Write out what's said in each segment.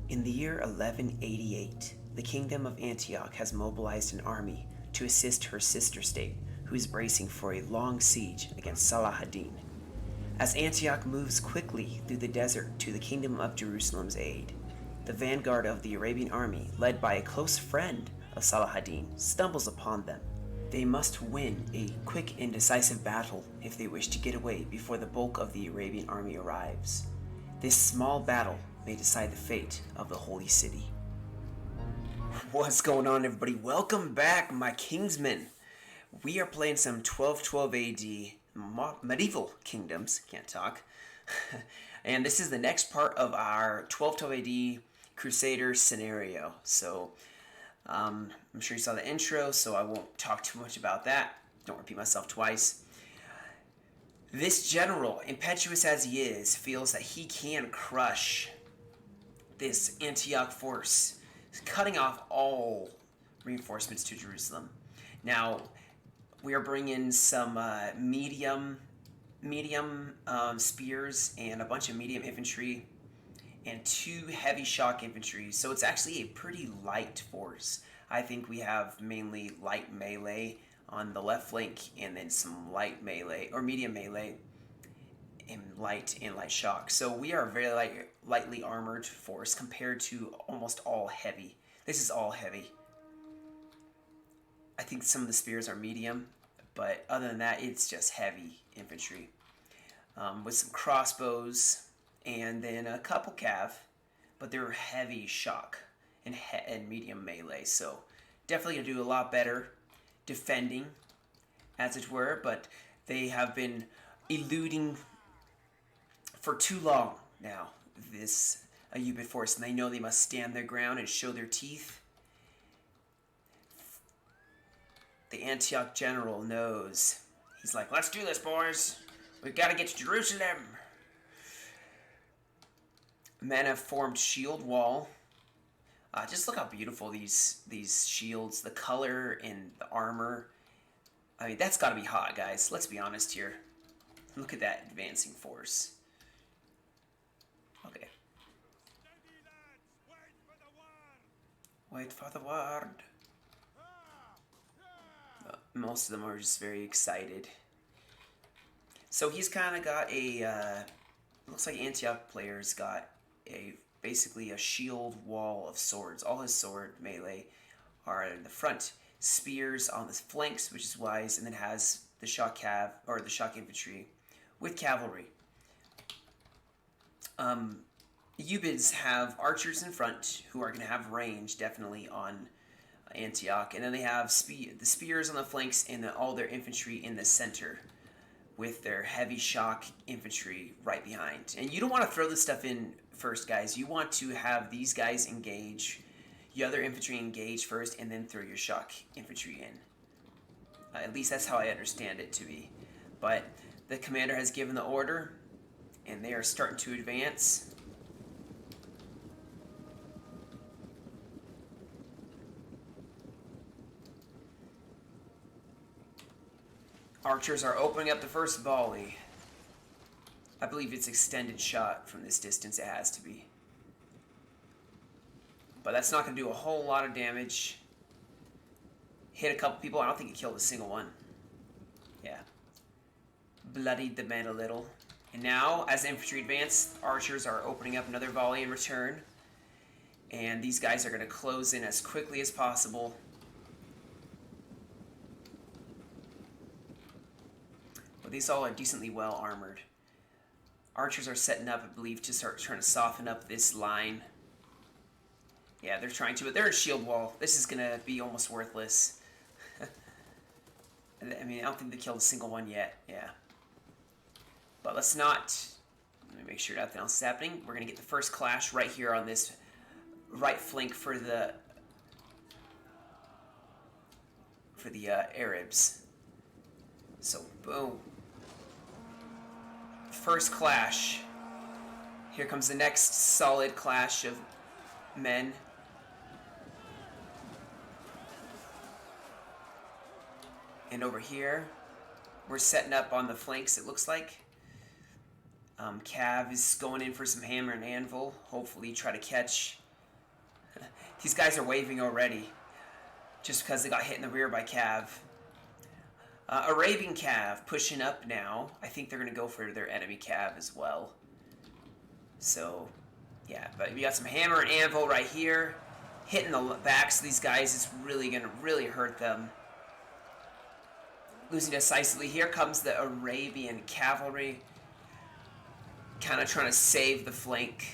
In the year 1188, the Kingdom of Antioch has mobilized an army to assist her sister state, who is bracing for a long siege against Saladin. As Antioch moves quickly through the desert to the Kingdom of Jerusalem's aid, the vanguard of the Arabian army, led by a close friend of Saladin, stumbles upon them. They must win a quick and decisive battle if they wish to get away before the bulk of the Arabian army arrives. This small battle may decide the fate of the Holy City. What's going on, everybody? Welcome back, my Kingsmen. We are playing some 1212 AD medieval kingdoms. Can't talk. And this is the next part of our 1212 AD Crusader scenario. So, I'm sure you saw the intro, so I won't talk too much about that. Don't repeat myself twice. This general, impetuous as he is, feels that he can crush this Antioch force, cutting off all reinforcements to Jerusalem. Now, we are bringing some medium spears and a bunch of medium infantry and 2 heavy shock infantry, so it's actually a pretty light force. I think we have mainly light melee on the left flank, and then some light melee or medium melee and light shock. So we are a very lightly armored force compared to almost all heavy. This is all heavy. I think some of the spears are medium, but other than that, it's just heavy infantry with some crossbows and then a couple cav, but they're heavy shock and medium melee. So definitely gonna do a lot better defending, as it were, but they have been eluding for too long now, this Ayyubid force, and they know they must stand their ground and show their teeth. The Antioch general knows. He's like, let's do this, boys. We've got to get to Jerusalem. Men have formed shield wall. Just look how beautiful these shields, the color and the armor. I mean, that's got to be hot, guys. Let's be honest here. Look at that advancing force. Okay. Wait for the word. Most of them are just very excited. So he's kind of got a, looks like Antioch players got basically a shield wall of swords. All his sword melee are in the front, spears on the flanks, which is wise, and then has the shock cav or the shock infantry with cavalry. Ayyubids have archers in front who are going to have range definitely on Antioch, and then they have the spears on the flanks and all their infantry in the center with their heavy shock infantry right behind. And you don't want to throw this stuff in first, guys. You want to have these guys engage, your other infantry engage first, and then throw your shock infantry in. At least that's how I understand it to be. But the commander has given the order, and they are starting to advance. Archers are opening up the first volley. I believe it's extended shot from this distance. It has to be. But that's not going to do a whole lot of damage. Hit a couple people. I don't think it killed a single one. Yeah. Bloodied the men a little. And now, as infantry advance, archers are opening up another volley in return. And these guys are going to close in as quickly as possible. But these all are decently well armored. Archers are setting up, I believe, to start trying to soften up this line. Yeah, they're trying to, but they're a shield wall. This is going to be almost worthless. I mean, I don't think they killed a single one yet. Yeah. But let's not... Let me make sure nothing else is happening. We're going to get the first clash right here on this right flank for the Arabs. So, boom. First clash. Here comes the next solid clash of men. And over here, we're setting up on the flanks, it looks like. Cav is going in for some hammer and anvil. Hopefully try to catch These guys are waving already, just because they got hit in the rear by Cav. Arabian Cav pushing up now. I think they're going to go for their enemy Cav as well. So, yeah, but we got some hammer and anvil right here. Hitting the backs of these guys is really going to really hurt them. Losing decisively. Here comes the Arabian cavalry. Kind of trying to save the flank.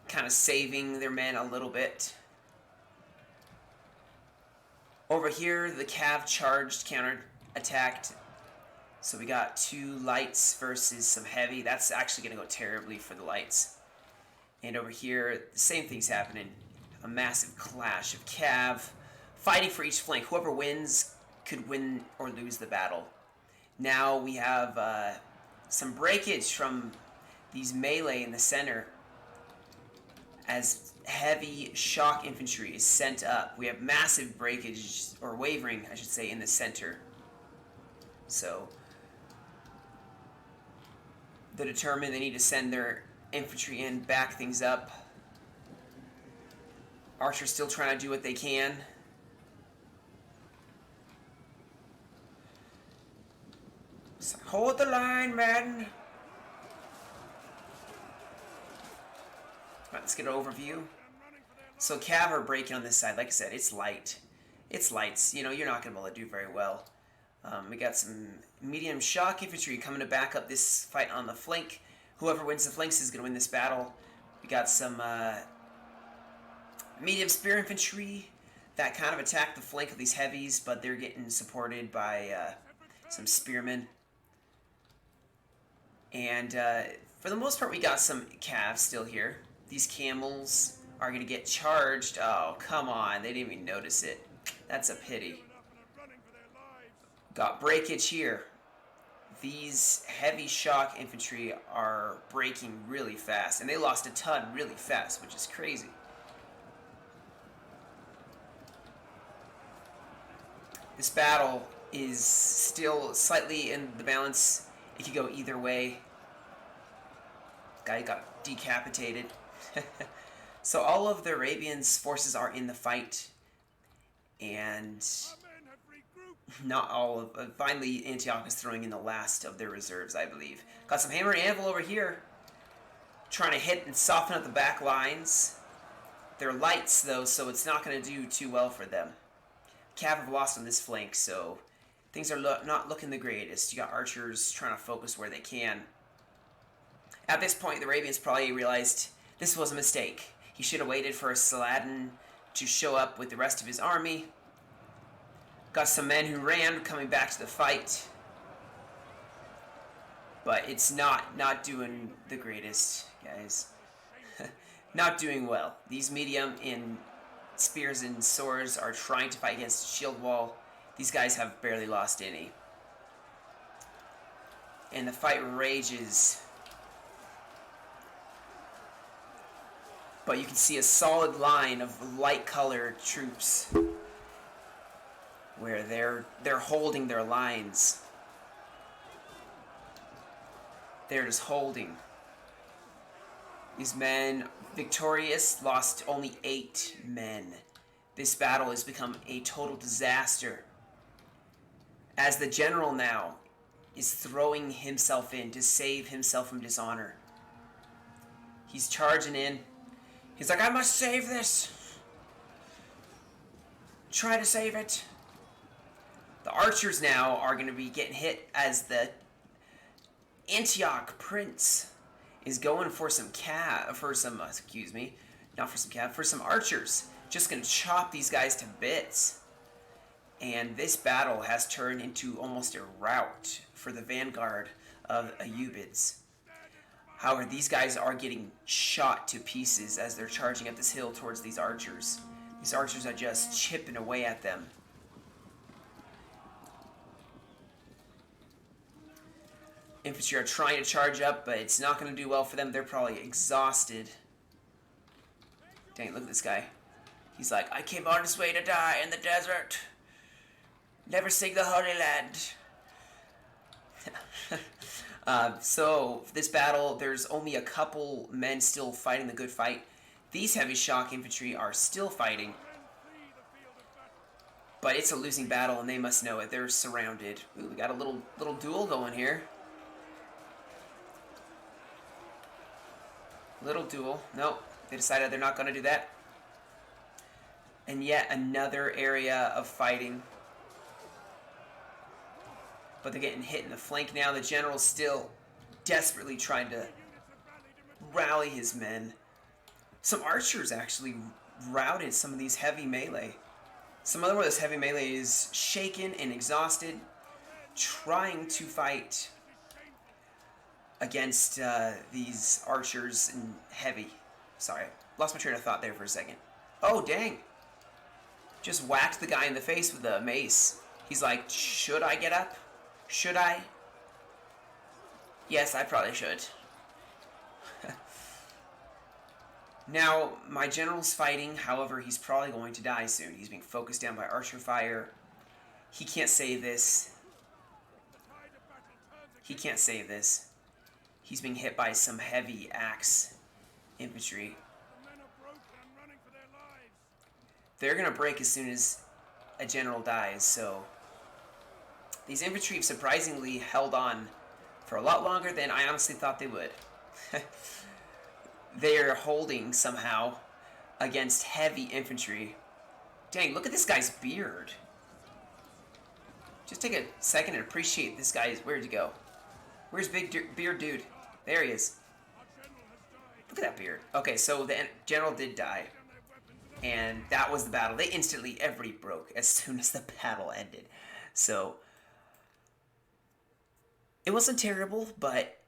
Kind of saving their men a little bit. Over here, the Cav charged, counter-attacked. So we got 2 lights versus some heavy. That's actually going to go terribly for the lights. And over here, the same thing's happening. A massive clash of Cav fighting for each flank. Whoever wins could win or lose the battle. Now we have some breakage from these melee in the center as heavy shock infantry is sent up. We have massive breakage, or wavering, I should say, in the center. So they're determined they need to send their infantry in, back things up. Archers still trying to do what they can. So hold the line, man. Let's get an overview. So Cav are breaking on this side. Like I said, it's light. It's lights. You know, you're not going to be able to do very well. We got some medium shock infantry coming to back up this fight on the flank. Whoever wins the flanks is going to win this battle. We got some medium spear infantry that kind of attack the flank of these heavies, but they're getting supported by some spearmen. And for the most part, we got some Cavs still here. These camels are going to get charged. Oh, come on. They didn't even notice it. That's a pity. Got breakage here. These heavy shock infantry are breaking really fast. And they lost a ton really fast, which is crazy. This battle is still slightly in the balance. It could go either way. Guy got decapitated. So all of the Arabians' forces are in the fight, and not all of. Finally, Antioch is throwing in the last of their reserves, I believe. Got some hammer and anvil over here, trying to hit and soften up the back lines. They're lights though, so it's not going to do too well for them. Cav have lost on this flank, so things are not looking the greatest. You got archers trying to focus where they can. At this point, the Arabians probably realized this was a mistake. He should have waited for Saladin to show up with the rest of his army. Got some men who ran coming back to the fight. But it's not doing the greatest, guys. Not doing well. These medium in spears and swords are trying to fight against the shield wall. These guys have barely lost any. And the fight rages. But you can see a solid line of light-colored troops where they're holding their lines. They're just holding. These men, victorious, lost only 8 men. This battle has become a total disaster, as the general now is throwing himself in to save himself from dishonor. He's charging in. He's like, I must save this. Try to save it. The archers now are going to be getting hit as the Antioch prince is going for some for some archers. Just going to chop these guys to bits. And this battle has turned into almost a rout for the vanguard of Ayyubids. However, these guys are getting shot to pieces as they're charging up this hill towards these archers. These archers are just chipping away at them. Infantry are trying to charge up, but it's not going to do well for them. They're probably exhausted. Dang, look at this guy. He's like, I came on this way to die in the desert. Never sing the Holy Land. So for this battle, there's only a couple men still fighting the good fight. These heavy shock infantry are still fighting, but it's a losing battle, and they must know it. They're surrounded. Ooh, we got a little duel going here. Little duel. Nope, they decided they're not going to do that. And yet another area of fighting. But they're getting hit in the flank now. The general's still desperately trying to rally his men. Some archers actually routed some of these heavy melee. Some of this heavy melee is shaken and exhausted, trying to fight against these archers and heavy. Sorry, lost my train of thought there for a second. Oh, dang. Just whacked the guy in the face with a mace. He's like, should I get up? Should I? Yes, I probably should. Now, my general's fighting, however, he's probably going to die soon. He's being focused down by archer fire. He can't save this. He can't save this. He's being hit by some heavy axe infantry. They're going to break as soon as a general dies, so these infantry have surprisingly held on for a lot longer than I honestly thought they would. They are holding somehow against heavy infantry. Dang, look at this guy's beard. Just take a second and appreciate this guy's... Where'd he go? Where's big beard dude? There he is. Look at that beard. Okay, so the general did die. And that was the battle. They instantly, everybody broke as soon as the battle ended. So, it wasn't terrible, but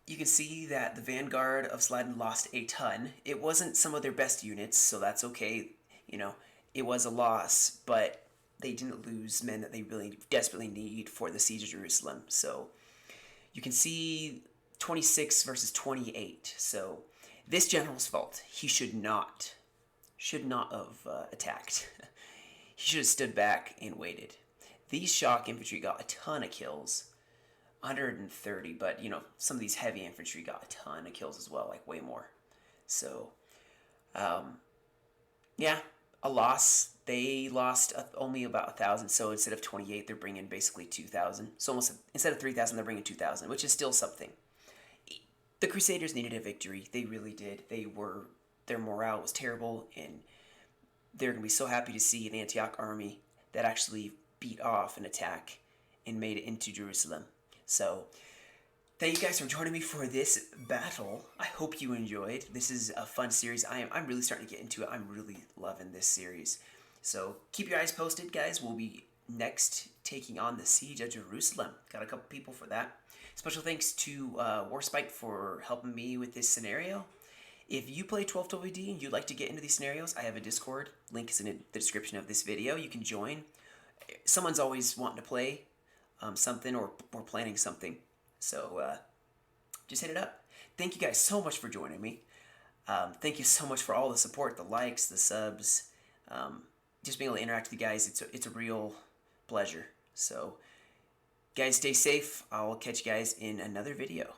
you can see that the vanguard of Saladin lost a ton. It wasn't some of their best units, so that's okay. You know, it was a loss, but they didn't lose men that they really desperately need for the siege of Jerusalem. So, you can see 26 versus 28. So, this general's fault. He should not have attacked. He should have stood back and waited. These shock infantry got a ton of kills. 130, but, you know, some of these heavy infantry got a ton of kills as well, like way more. So, yeah, a loss. They lost only about 1,000, so instead of 28, they're bringing basically 2,000. So almost, instead of 3,000, they're bringing 2,000, which is still something. The Crusaders needed a victory. They really did. Their morale was terrible, and they're going to be so happy to see an Antioch army that actually beat off an attack and made it into Jerusalem. So, thank you guys for joining me for this battle. I hope you enjoyed. This is a fun series. I'm really starting to get into it. I'm really loving this series. So, keep your eyes posted, guys. We'll be next taking on the siege of Jerusalem. Got a couple people for that. Special thanks to Warspike for helping me with this scenario. If you play 12WD and you'd like to get into these scenarios, I have a Discord. Link is in the description of this video. You can join. Someone's always wanting to play something or planning something. So just hit it up. Thank you guys so much for joining me. Thank you so much for all the support, the likes, the subs. Just being able to interact with you guys, it's a real pleasure. So guys, stay safe. I'll catch you guys in another video.